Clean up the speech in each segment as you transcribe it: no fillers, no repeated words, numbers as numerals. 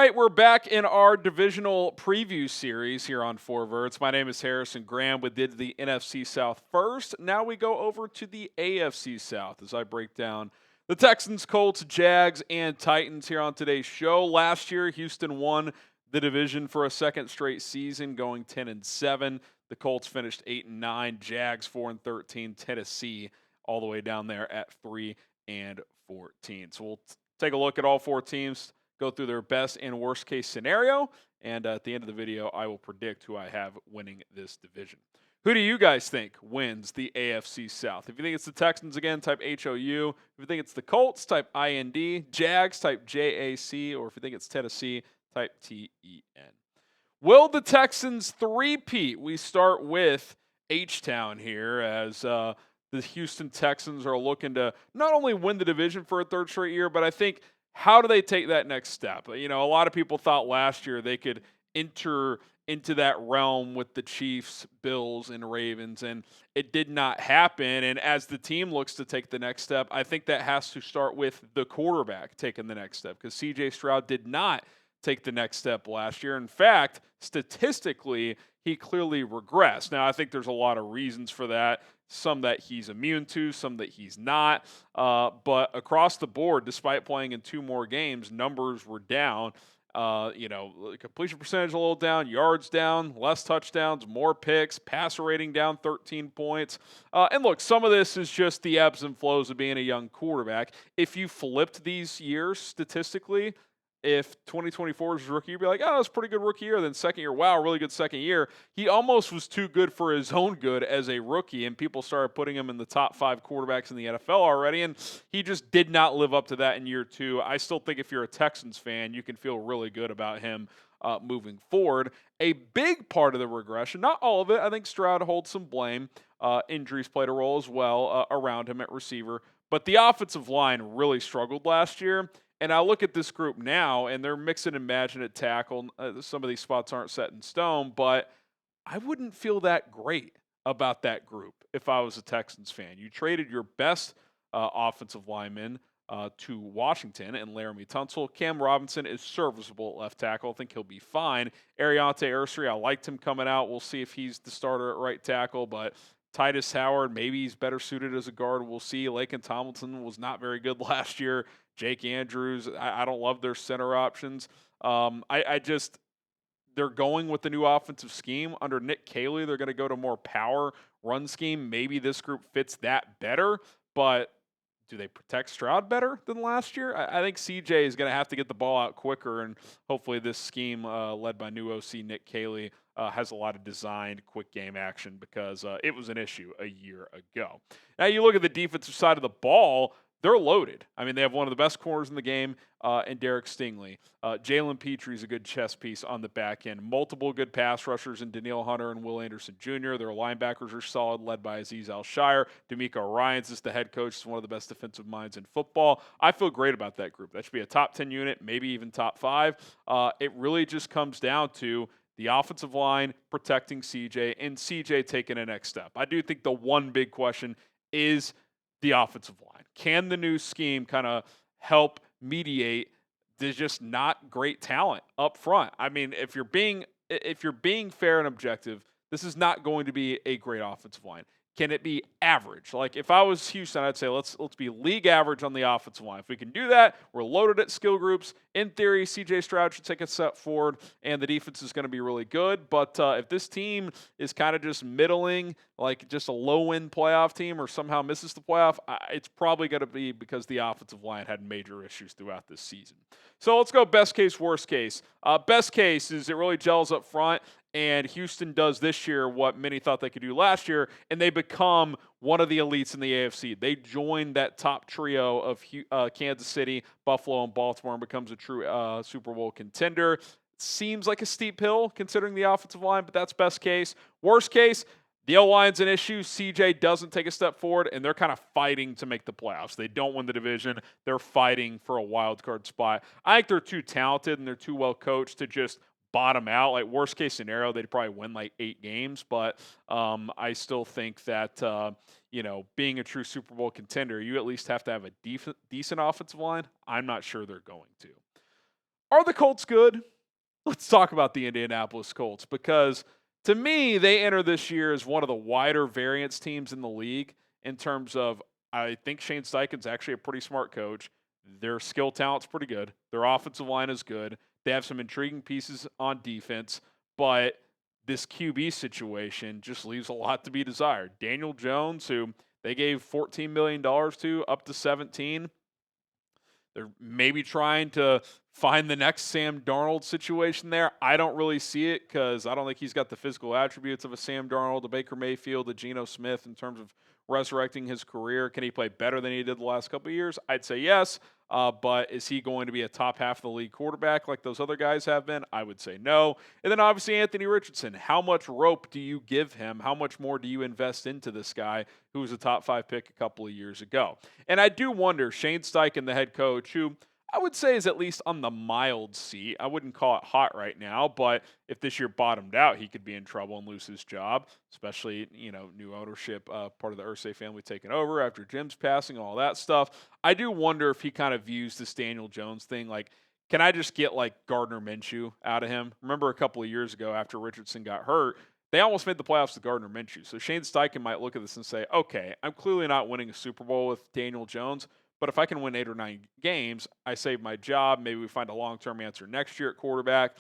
right, we're back in our divisional preview series here on Four Verts. My name is Harrison Graham. We did the NFC South first. Now we go over to the AFC South as I break down the Texans, Colts, Jags, and Titans here on today's show. Last year, Houston won the division for a second straight season, going 10-7. The Colts finished 8-9, Jags 4-13, Tennessee all the way down there at 3-14. So we'll take a look at all four teams, go through their best and worst case scenario, and at the end of the video, I will predict who I have winning this division. Who do you guys think wins the AFC South? If you think it's the Texans again, type HOU. If you think it's the Colts, type IND. Jags, type JAC. Or if you think it's Tennessee, type TEN. Will the Texans three-peat? We start with H-Town here as the Houston Texans are looking to not only win the division for a third straight year, but I think how do they take that next step? You know, a lot of people thought last year they could enter into that realm with the Chiefs, Bills, and Ravens, and it did not happen. And as the team looks to take the next step, I think that has to start with the quarterback taking the next step, because CJ Stroud did not take the next step last year. In fact, statistically, he clearly regressed. Now, I think there's a lot of reasons for that. Some that he's immune to, some that he's not. But across the board, despite playing in two more games, numbers were down. Completion percentage a little down, yards down, less touchdowns, more picks, passer rating down 13 points. And look, some of this is just the ebbs and flows of being a young quarterback. If you flipped these years statistically, if 2024 was his rookie year, you'd be like, oh, that's a pretty good rookie year. Then second year, wow, really good second year. He almost was too good for his own good as a rookie, and people started putting him in the top 5 quarterbacks in the NFL already, and he just did not live up to that in year 2. I still think if you're a Texans fan, you can feel really good about him moving forward. A big part of the regression, not all of it, I think Stroud holds some blame. Injuries played a role as well around him at receiver, but the offensive line really struggled last year. And I look at this group now, and they're mixing and matching at tackle. Some of these spots aren't set in stone, but I wouldn't feel that great about that group if I was a Texans fan. You traded your best offensive lineman to Washington and Laramie Tunsil. Cam Robinson is serviceable at left tackle. I think he'll be fine. Ariante Ursary, I liked him coming out. We'll see if he's the starter at right tackle, but Titus Howard, maybe he's better suited as a guard. We'll see. Laken Tomlinson was not very good last year. Jake Andrews, I don't love their center options. They're going with the new offensive scheme. Under Nick Caley, they're going to go to more power run scheme. Maybe this group fits that better, but do they protect Stroud better than last year? I think CJ is going to have to get the ball out quicker, and hopefully this scheme led by new OC Nick Caley has a lot of designed quick game action, because it was an issue a year ago. Now you look at the defensive side of the ball, they're loaded. I mean, they have one of the best corners in the game in Derek Stingley. Jalen Petrie is a good chess piece on the back end. Multiple good pass rushers in Danielle Hunter and Will Anderson Jr. Their linebackers are solid, led by Azeez Al-Shire. D'Amico Ryans is the head coach. He's one of the best defensive minds in football. I feel great about that group. That should be a top 10 unit, maybe even top 5. It really just comes down to the offensive line protecting CJ and CJ taking a next step. I do think the one big question is the offensive line. Can the new scheme kind of help mediate there's just not great talent up front? I mean, if you're being fair and objective, this is not going to be a great offensive line. Can it be average? Like, if I was Houston, I'd say let's be league average on the offensive line. If we can do that, we're loaded at skill groups. In theory, CJ Stroud should take a step forward, and the defense is going to be really good. But if this team is kind of just middling, like just a low-end playoff team, or somehow misses the playoff, it's probably going to be because the offensive line had major issues throughout this season. So let's go best case, worst case. Best case is it really gels up front, and Houston does this year what many thought they could do last year, and they become one of the elites in the AFC. They join that top trio of Kansas City, Buffalo, and Baltimore, and becomes a true Super Bowl contender. Seems like a steep hill considering the offensive line, but that's best case. Worst case, the O-line's an issue. CJ doesn't take a step forward, and they're kind of fighting to make the playoffs. They don't win the division. They're fighting for a wild card spot. I think they're too talented and they're too well coached to just bottom out. Like, worst case scenario, they'd probably win like 8 games, but I still think that being a true Super Bowl contender, you at least have to have a decent offensive line. I'm not sure they're going to. Are the Colts good? Let's talk about the Indianapolis Colts, because to me, they enter this year as one of the wider variance teams in the league in terms of, I think Shane Steichen's actually a pretty smart coach. Their skill talent's pretty good. Their offensive line is good. They have some intriguing pieces on defense, but this QB situation just leaves a lot to be desired. Daniel Jones, who they gave $14 million to, up to 17. They're maybe trying to find the next Sam Darnold situation there. I don't really see it, because I don't think he's got the physical attributes of a Sam Darnold, a Baker Mayfield, a Geno Smith in terms of resurrecting his career. Can he play better than he did the last couple of years? I'd say yes. But is he going to be a top half of the league quarterback like those other guys have been? I would say no. And then obviously Anthony Richardson. How much rope do you give him? How much more do you invest into this guy who was a top 5 pick a couple of years ago? And I do wonder, Shane Steichen, the head coach, who I would say is at least on the mild seat. I wouldn't call it hot right now, but if this year bottomed out, he could be in trouble and lose his job, especially, new ownership, part of the Irsay family taking over after Jim's passing, all that stuff. I do wonder if he kind of views this Daniel Jones thing like, can I just get like Gardner Minshew out of him? Remember a couple of years ago after Richardson got hurt, they almost made the playoffs with Gardner Minshew. So Shane Steichen might look at this and say, okay, I'm clearly not winning a Super Bowl with Daniel Jones, but if I can win 8 or 9 games, I save my job. Maybe we find a long-term answer next year at quarterback.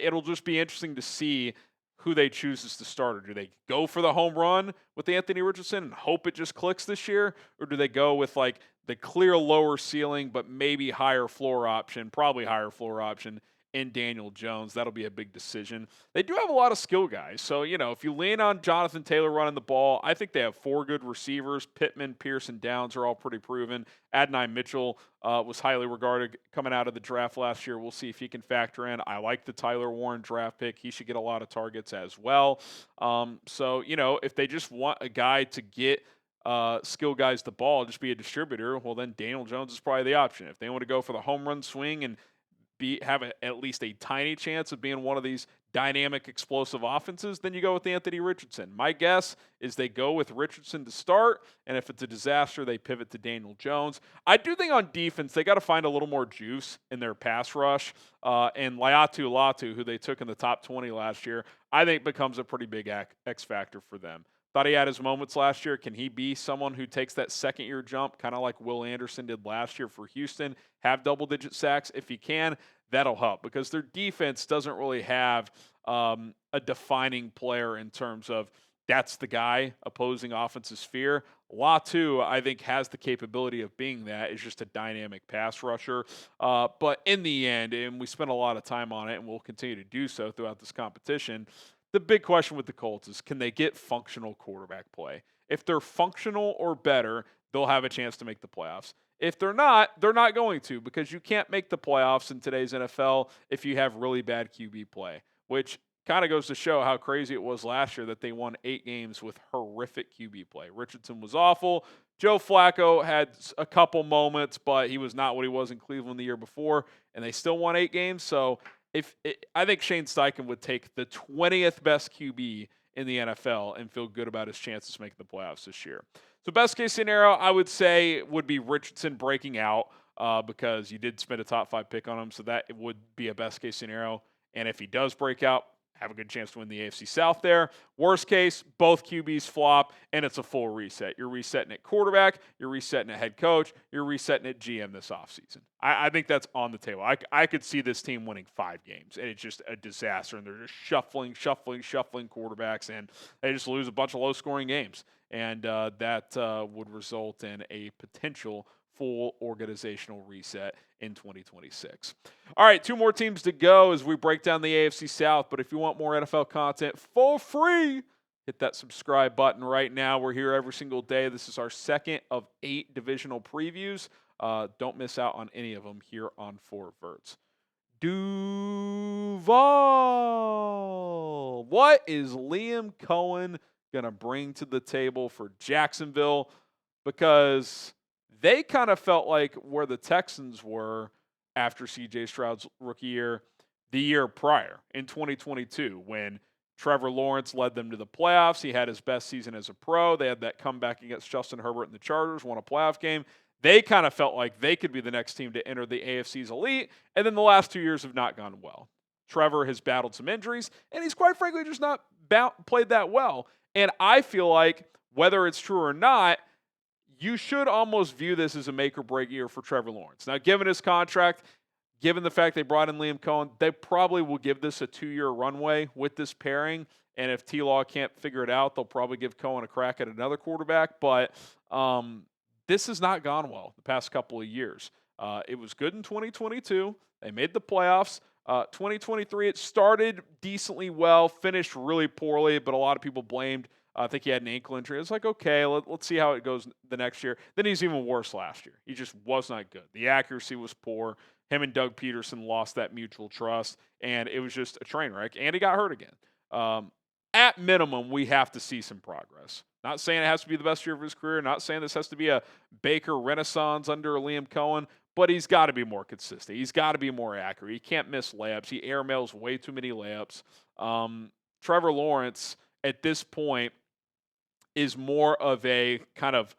It'll just be interesting to see who they choose as the starter. Do they go for the home run with Anthony Richardson and hope it just clicks this year? Or do they go with like the clear lower ceiling but maybe higher floor option, probably higher floor option, in Daniel Jones? That'll be a big decision. They do have a lot of skill guys. So, if you lean on Jonathan Taylor running the ball, I think they have 4 good receivers. Pittman, Pearson, Downs are all pretty proven. Adonai Mitchell was highly regarded coming out of the draft last year. We'll see if he can factor in. I like the Tyler Warren draft pick. He should get a lot of targets as well. So, if they just want a guy to get skill guys the ball, just be a distributor, well, then Daniel Jones is probably the option. If they want to go for the home run swing and have at least a tiny chance of being one of these dynamic, explosive offenses, then you go with Anthony Richardson. My guess is they go with Richardson to start, and if it's a disaster, they pivot to Daniel Jones. I do think on defense, they got to find a little more juice in their pass rush, and Laiatu Latu, who they took in the top 20 last year, I think becomes a pretty big X factor for them. Thought he had his moments last year. Can he be someone who takes that second-year jump, kind of like Will Anderson did last year for Houston, have double-digit sacks? If he can, that'll help, because their defense doesn't really have a defining player in terms of that's the guy opposing offenses fear. Latu, I think, has the capability of being that. Is just a dynamic pass rusher. But in the end, and we spent a lot of time on it, and we'll continue to do so throughout this competition, the big question with the Colts is, can they get functional quarterback play? If they're functional or better, they'll have a chance to make the playoffs. If they're not going to, because you can't make the playoffs in today's NFL if you have really bad QB play, which kind of goes to show how crazy it was last year that they won 8 games with horrific QB play. Richardson was awful. Joe Flacco had a couple moments, but he was not what he was in Cleveland the year before, and they still won 8 games. So I think Shane Steichen would take the 20th best QB in the NFL and feel good about his chances making the playoffs this year. So best case scenario, I would say, would be Richardson breaking out because you did spend a top 5 pick on him, so that would be a best case scenario. And if he does break out, have a good chance to win the AFC South there. Worst case, both QBs flop, and it's a full reset. You're resetting at quarterback, you're resetting at head coach, you're resetting at GM this offseason. I think that's on the table. I could see this team winning 5 games, and it's just a disaster, and they're just shuffling quarterbacks, and they just lose a bunch of low-scoring games. And that would result in a potential full organizational reset in 2026. All right, 2 more teams to go as we break down the AFC South. But if you want more NFL content for free, hit that subscribe button right now. We're here every single day. This is our second of 8 divisional previews. Don't miss out on any of them here on 4 Verts. Duval. What is Liam Coen going to bring to the table for Jacksonville? Because they kind of felt like where the Texans were after CJ Stroud's rookie year the year prior in 2022 when Trevor Lawrence led them to the playoffs. He had his best season as a pro. They had that comeback against Justin Herbert and the Chargers, won a playoff game. they kind of felt like they could be the next team to enter the AFC's elite, and then the last 2 years have not gone well. Trevor has battled some injuries, and he's quite frankly just not played that well. And I feel like, whether it's true or not, you should almost view this as a make or break year for Trevor Lawrence. Now, given his contract, given the fact they brought in Liam Coen, they probably will give this a 2-year runway with this pairing. And if T-Law can't figure it out, they'll probably give Coen a crack at another quarterback. But this has not gone well the past couple of years. It was good in 2022. They made the playoffs. 2023, it started decently well, finished really poorly, but a lot of people blamed. I think he had an ankle injury. It's like, okay, let's see how it goes the next year. Then he's even worse last year. He just was not good. The accuracy was poor. Him and Doug Peterson lost that mutual trust, and it was just a train wreck, and he got hurt again. At minimum, we have to see some progress. Not saying it has to be the best year of his career. Not saying this has to be a Baker renaissance under Liam Coen, but he's got to be more consistent. He's got to be more accurate. He can't miss layups. He airmails way too many layups. Trevor Lawrence, at this point, is more of a kind of,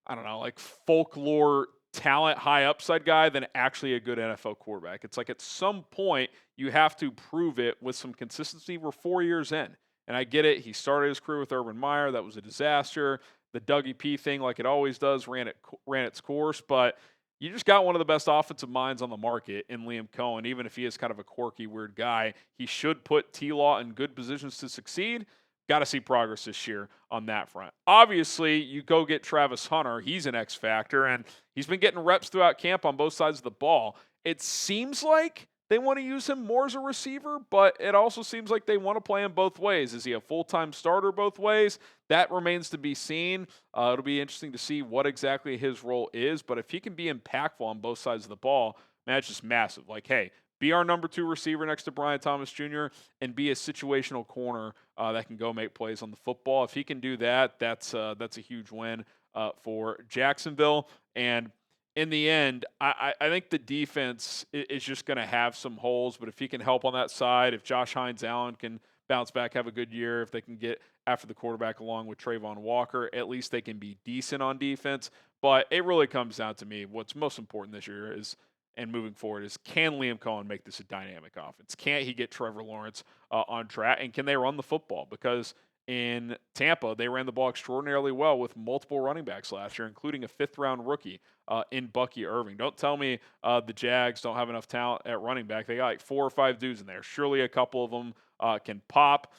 I don't know, like folklore talent, high upside guy than actually a good NFL quarterback. It's like at some point you have to prove it with some consistency. We're 4 years in, and I get it. He started his career with Urban Meyer. That was a disaster. The Dougie P thing, like it always does, ran its course, but you just got one of the best offensive minds on the market in Liam Coen. Even if he is kind of a quirky, weird guy, he should put T-Law in good positions to succeed. Got to see progress this year on that front. Obviously, you go get Travis Hunter. He's an X factor, and he's been getting reps throughout camp on both sides of the ball. It seems like they want to use him more as a receiver, but it also seems like they want to play him both ways. Is he a full-time starter both ways? That remains to be seen. It'll be interesting to see what exactly his role is, but if he can be impactful on both sides of the ball, man, it's just massive. Like, hey, be our number 2 receiver next to Brian Thomas Jr. and be a situational corner that can go make plays on the football. If he can do that, that's a huge win for Jacksonville. And in the end, I think the defense is just going to have some holes, but if he can help on that side, if Josh Hines-Allen can bounce back, have a good year, if they can get after the quarterback along with Trayvon Walker, at least they can be decent on defense. But it really comes down to me, what's most important this year is, and moving forward, is can Liam Coen make this a dynamic offense? Can't he get Trevor Lawrence on track? And can they run the football? Because in Tampa, they ran the ball extraordinarily well with multiple running backs last year, including a 5th-round rookie in Bucky Irving. Don't tell me the Jags don't have enough talent at running back. They got like 4 or 5 dudes in there. Surely a couple of them can pop.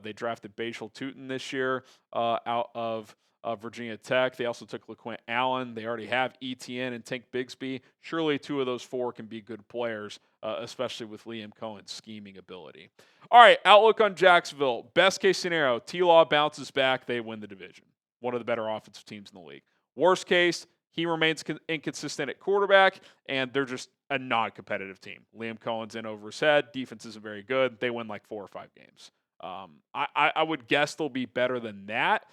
They drafted Bashal Tutin this year out of Virginia Tech. They also took LaQuint Allen. They already have ETN and Tank Bigsby. Surely 2 of those 4 can be good players, especially with Liam Coen's scheming ability. All right, outlook on Jacksonville. Best case scenario, T-Law bounces back. They win the division. One of the better offensive teams in the league. Worst case, he remains inconsistent at quarterback, and they're just a non-competitive team. Liam Coen's in over his head. Defense isn't very good. They win like 4 or 5 games. I would guess they'll be better than that.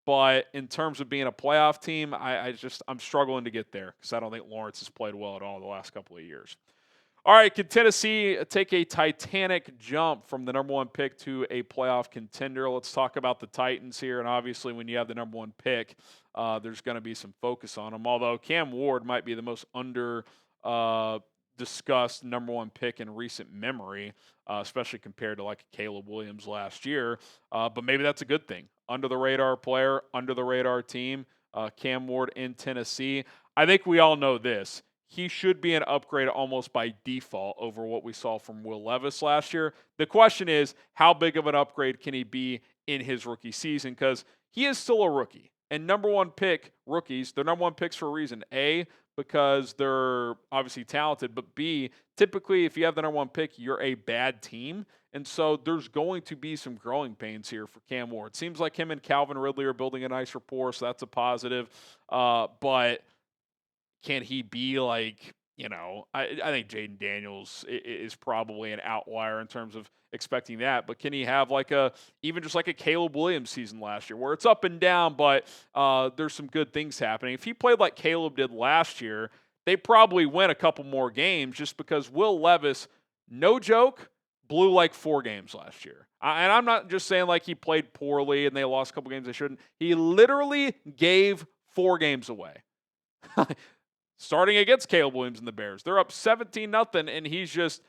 But in terms of being a playoff team, I'm struggling to get there because I don't think Lawrence has played well at all the last couple of years. All right, can Tennessee take a titanic jump from the number 1 pick to a playoff contender? Let's talk about the Titans here. And obviously, when you have the number 1 pick, there's going to be some focus on them. Although Cam Ward might be the most discussed number 1 pick in recent memory, especially compared to like Caleb Williams last year. But maybe that's a good thing. Under the radar player, under the radar team, Cam Ward in Tennessee. I think we all know this. He should be an upgrade almost by default over what we saw from Will Levis last year. The question is, how big of an upgrade can he be in his rookie season? Because he is still a rookie. And number 1 pick rookies, they're number 1 picks for a reason. A, because they're obviously talented, but B, typically if you have the number 1 pick, you're a bad team. And so there's going to be some growing pains here for Cam Ward. Seems like him and Calvin Ridley are building a nice rapport, so that's a positive. But can he be like, I think Jaden Daniels is probably an outlier in terms of expecting that. But can he have even just like a Caleb Williams season last year where it's up and down, but there's some good things happening? If he played like Caleb did last year, they probably win a couple more games just because Will Levis, no joke, blew like 4 games last year. And I'm not just saying like he played poorly and they lost a couple games they shouldn't. He literally gave 4 games away. Starting against Caleb Williams and the Bears. They're up 17-0, and he's just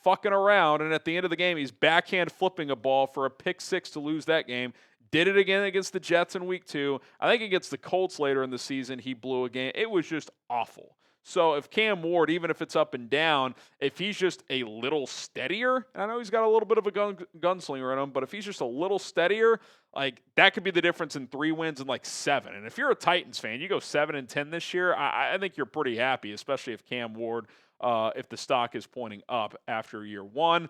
fucking around. And at the end of the game, he's backhand flipping a ball for a pick six to lose that game. Did it again against the Jets in week 2. I think against the Colts later in the season, he blew a game. It was just awful. So if Cam Ward, even if it's up and down, if he's just a little steadier, and I know he's got a little bit of a gunslinger in him, but if he's just a little steadier, like that could be the difference in 3 wins and like 7. And if you're a Titans fan, you go 7-10 this year, I think you're pretty happy, especially if Cam Ward, if the stock is pointing up after year 1.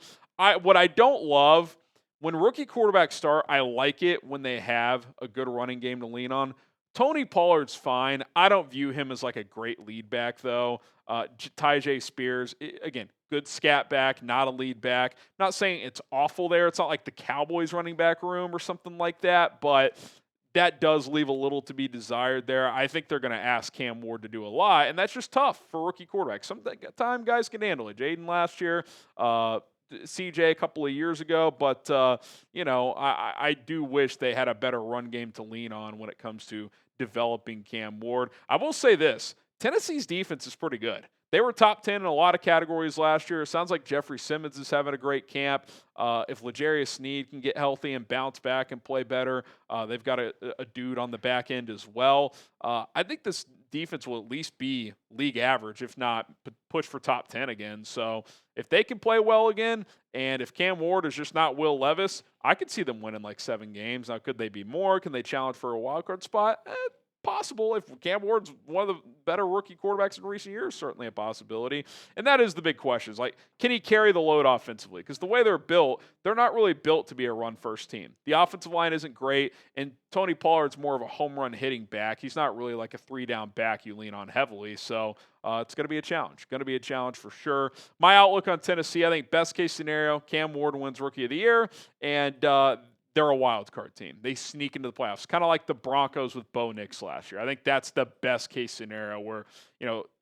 What I don't love, when rookie quarterbacks start, I like it when they have a good running game to lean on. Tony Pollard's fine. I don't view him as like a great lead back, though. Tyjae Spears, again, good scat back, not a lead back. Not saying it's awful there. It's not like the Cowboys running back room or something like that, but that does leave a little to be desired there. I think they're going to ask Cam Ward to do a lot, and that's just tough for rookie quarterbacks. Sometimes guys can handle it. Jaden last year, CJ a couple of years ago, but I do wish they had a better run game to lean on when it comes to developing Cam Ward. I will say this, Tennessee's defense is pretty good. They were top 10 in a lot of categories last year. It sounds like Jeffrey Simmons is having a great camp. If L'Jarius Sneed can get healthy and bounce back and play better, they've got a dude on the back end as well. I think this defense will at least be league average, if not push for top 10 again. So if they can play well again, and if Cam Ward is just not Will Levis, I could see them winning like 7 games. Now, could they be more? Can they challenge for a wild card spot? Possible. If Cam Ward's one of the better rookie quarterbacks in recent years, certainly a possibility. And that is the big question. Is like, can he carry the load offensively? Because the way they're built, they're not really built to be a run-first team. The offensive line isn't great, and Tony Pollard's more of a home run hitting back. He's not really like a 3-down back you lean on heavily. So it's going to be a challenge. Going to be a challenge for sure. My outlook on Tennessee, I think best case scenario, Cam Ward wins Rookie of the Year, and they're a wild card team. They sneak into the playoffs, kind of like the Broncos with Bo Nix last year. I think that's the best case scenario where,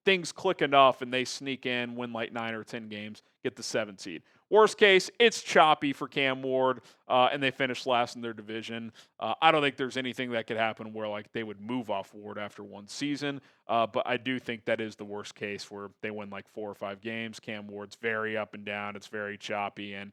things click enough and they sneak in, win like 9 or 10 games, get the 7th seed. Worst case, it's choppy for Cam Ward, and they finish last in their division. I don't think there's anything that could happen where like they would move off Ward after one season, but I do think that is the worst case where they win like 4 or 5 games. Cam Ward's very up and down. It's very choppy, and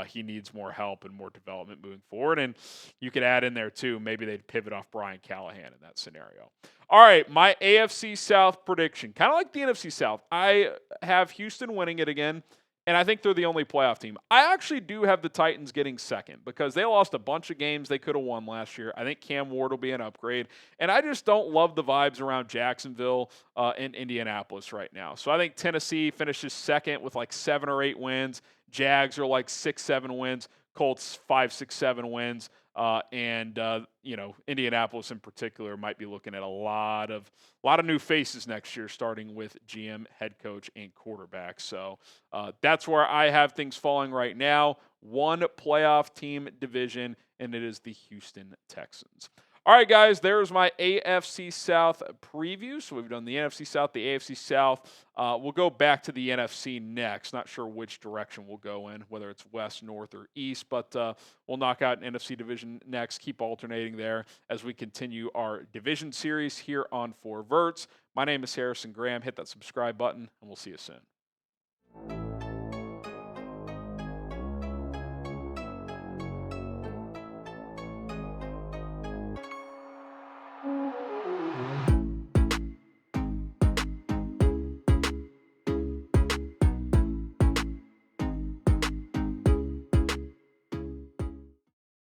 he needs more help and more development moving forward. And you could add in there too, maybe they'd pivot off Brian Callahan in that scenario. All right, my AFC South prediction, kind of like the NFC South. I have Houston winning it again. And I think they're the only playoff team. I actually do have the Titans getting second because they lost a bunch of games they could have won last year. I think Cam Ward will be an upgrade. And I just don't love the vibes around Jacksonville and Indianapolis right now. So I think Tennessee finishes second with like 7 or 8 wins. Jags are like 6, 7 wins. Colts 5, 6, 7 wins. Indianapolis in particular might be looking at a lot of new faces next year, starting with GM, head coach, and quarterback. So that's where I have things falling right now. One playoff team division, and it is the Houston Texans. All right, guys, there's my AFC South preview. So we've done the NFC South, the AFC South. We'll go back to the NFC next. Not sure which direction we'll go in, whether it's west, north, or east, but we'll knock out an NFC division next, keep alternating there as we continue our division series here on 4 Verts. My name is Harrison Graham. Hit that subscribe button, and we'll see you soon.